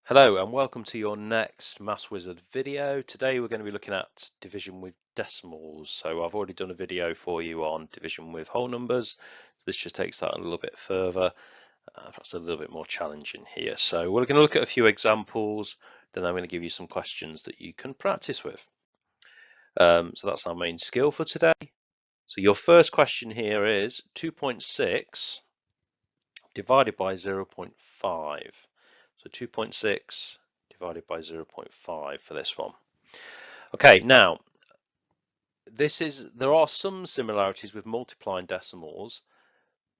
Hello and welcome to your next Maths Wizard video. Today we're going to be looking at division with decimals. So I've already done a video for you on division with whole numbers. So this just takes that a little bit further. Perhaps a little bit more challenging here. So we're going to look at a few examples, then I'm going to give you some questions that you can practice with. So that's our main skill for today. So your first question here is 2.6 divided by 0.5. So 2.6 divided by 0.5 for this one. Okay, now there are some similarities with multiplying decimals,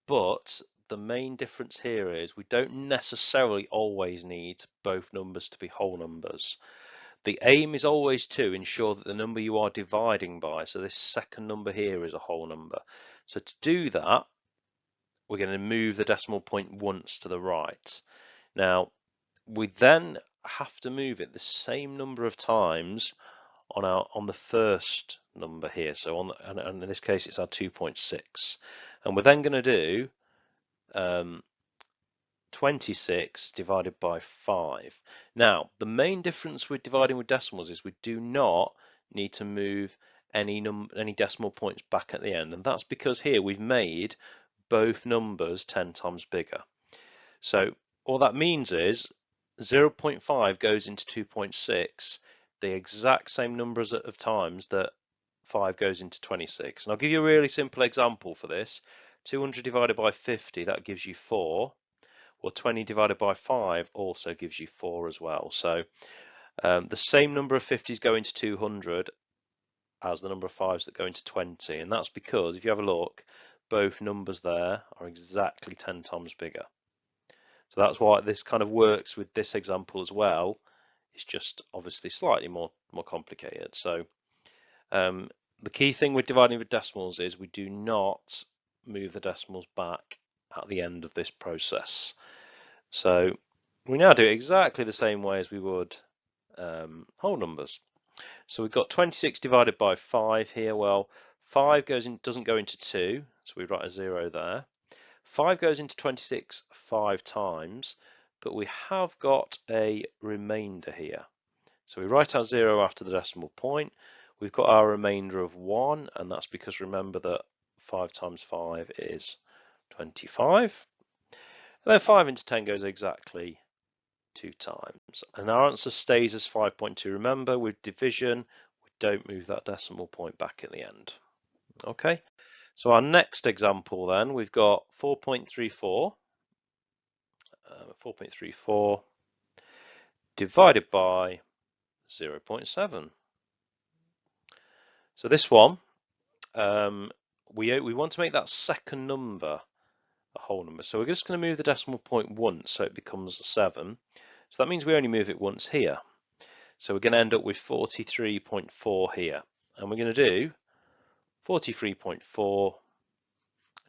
but the main difference here is we don't necessarily always need both numbers to be whole numbers. The aim is always to ensure that the number you are dividing by, so this second number here, is a whole number. So to do that, we're going to move the decimal point once to the right. Now, we then have to move it the same number of times on the first number here. So and in this case it's our 2.6, and we're then going to do 26 divided by 5. Now the main difference with dividing with decimals is we do not need to move any decimal points back at the end, and that's because here we've made both numbers 10 times bigger. So all that means is 0.5 goes into 2.6 the exact same numbers of times that 5 goes into 26. And I'll give you a really simple example for this. 200 divided by 50, that gives you 4. Well, 20 divided by 5 also gives you 4 as well. So the same number of 50s go into 200 as the number of 5s that go into 20. And that's because, if you have a look, both numbers there are exactly 10 times bigger. So that's why this kind of works with this example as well. It's just obviously slightly more complicated. So the key thing with dividing with decimals is we do not move the decimals back at the end of this process. So we now do it exactly the same way as we would whole numbers. So we've got 26 divided by 5 here. Well, 5 doesn't go into 2, so we write a 0 there. 5 goes into 26 5 times, but we have got a remainder here. So we write our 0 after the decimal point. We've got our remainder of 1, and that's because remember that 5 times 5 is 25. And then 5 into 10 goes exactly 2 times. And our answer stays as 5.2. Remember, with division, we don't move that decimal point back at the end. Okay. So our next example then, we've got 4.34 divided by 0.7. So this one, we want to make that second number a whole number. So we're just going to move the decimal point once so it becomes 7. So that means we only move it once here. So we're going to end up with 43.4 here. And we're going to do 43.4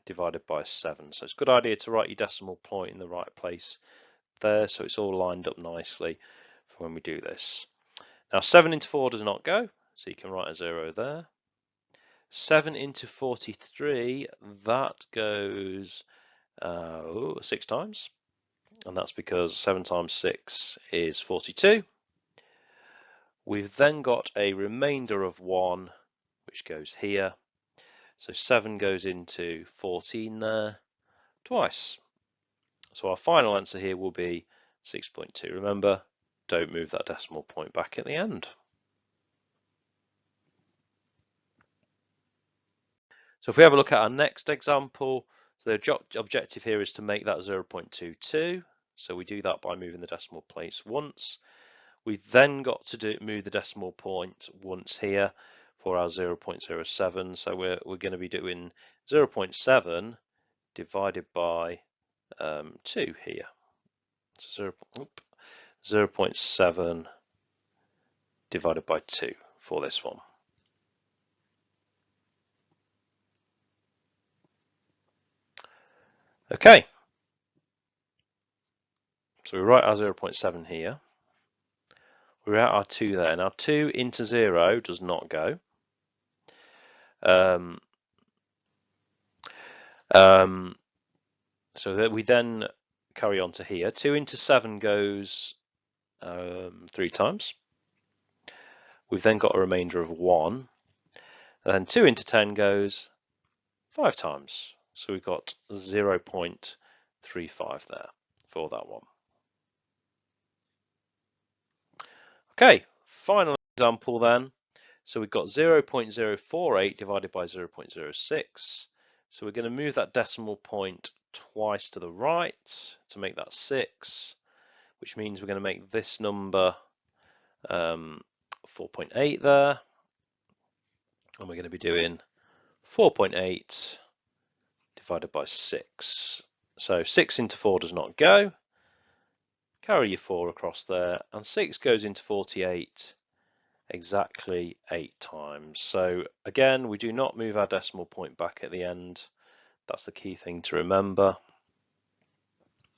divided by 7. So it's a good idea to write your decimal point in the right place there, so it's all lined up nicely for when we do this. Now 7 into 4 does not go, so you can write a 0 there. 7 into 43, that goes 6 times, and that's because 7 times 6 is 42. We've then got a remainder of 1, which goes here. So 7 goes into 14 there twice. So our final answer here will be 6.2. Remember, don't move that decimal point back at the end. So if we have a look at our next example, so the objective here is to make that 0.22. So we do that by moving the decimal place once. We've then got to move the decimal point once here for our 0.07. So we're going to be doing 0.7 divided by 2 here. So 0.7 divided by 2 for this one. Okay, so we write our 0.7 here. We write our 2 there. Now 2 into 0 does not go. So that we then carry on to here. 2 into 7 goes 3 times. We've then got a remainder of 1. And then 2 into 10 goes 5 times. So we've got 0.35 there for that one. Okay, final example then. So we've got 0.048 divided by 0.06. So we're going to move that decimal point twice to the right to make that 6, which means we're going to make this number 4.8 there. And we're going to be doing 4.8 divided by 6. So 6 into 4 does not go. Carry your 4 across there, and 6 goes into 48 exactly 8 times. So again, we do not move our decimal point back at the end. That's the key thing to remember.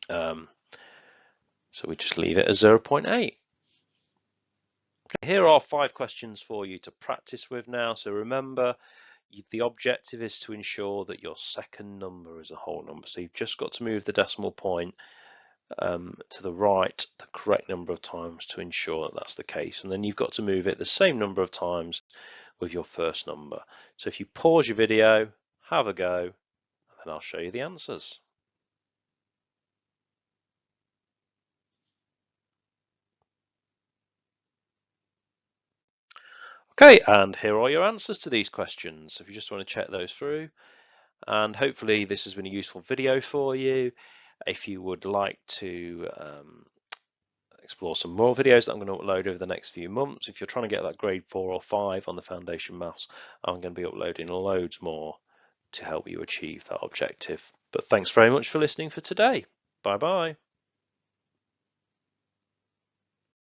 So we just leave it as 0.8. Here are 5 questions for you to practice with now. So remember, the objective is to ensure that your second number is a whole number. So you've just got to move the decimal point to the right the correct number of times to ensure that that's the case. And then you've got to move it the same number of times with your first number. So if you pause your video, have a go, and then I'll show you the answers. Okay, and here are your answers to these questions. If you just want to check those through, and hopefully this has been a useful video for you. If you would like to explore some more videos that I'm going to upload over the next few months, if you're trying to get that grade 4 or 5 on the foundation maths, I'm going to be uploading loads more to help you achieve that objective. But thanks very much for listening for today. Bye bye.